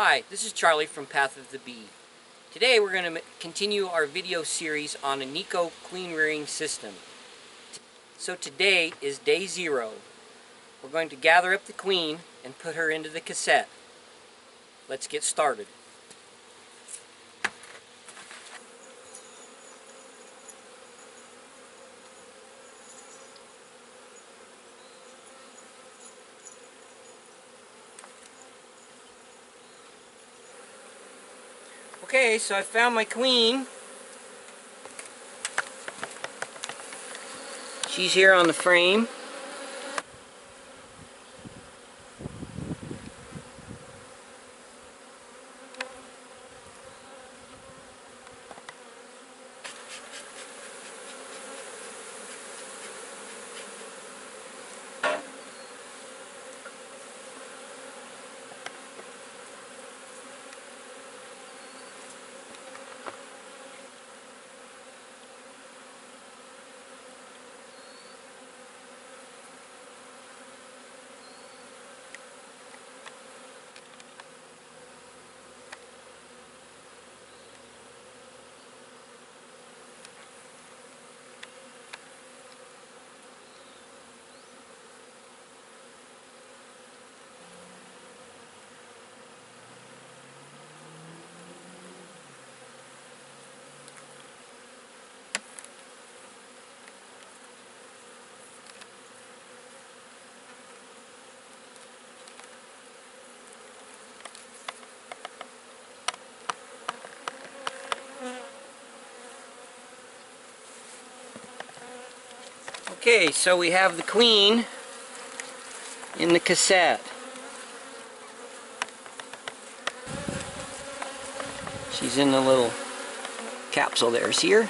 Hi, this is Charlie from Path of the Bee. Today we're going to continue our video series on a Nicot queen rearing system. So today is day 0. We're going to gather up the queen and put her into the cassette. Let's get started. Okay, so I found my queen. She's here on the frame. Okay, so we have the queen in the cassette. She's in the little capsule there. See her?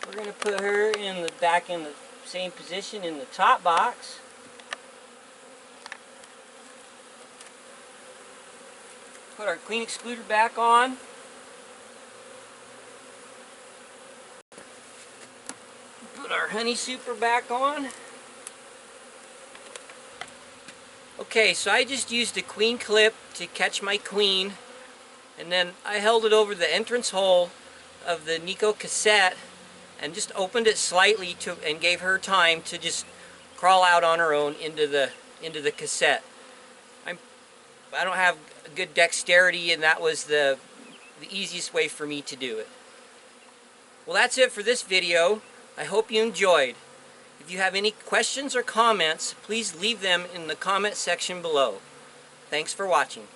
We're going to put her back in the same position in the top box. Put our queen excluder back on. Put our honey super back on. Okay, so I just used a queen clip to catch my queen, and then I held it over the entrance hole of the Nicot cassette and just opened it slightly and gave her time to just crawl out on her own into the cassette. I don't have good dexterity, and that was the easiest way for me to do it. Well, that's it for this video. I hope you enjoyed. If you have any questions or comments, please leave them in the comment section below. Thanks for watching.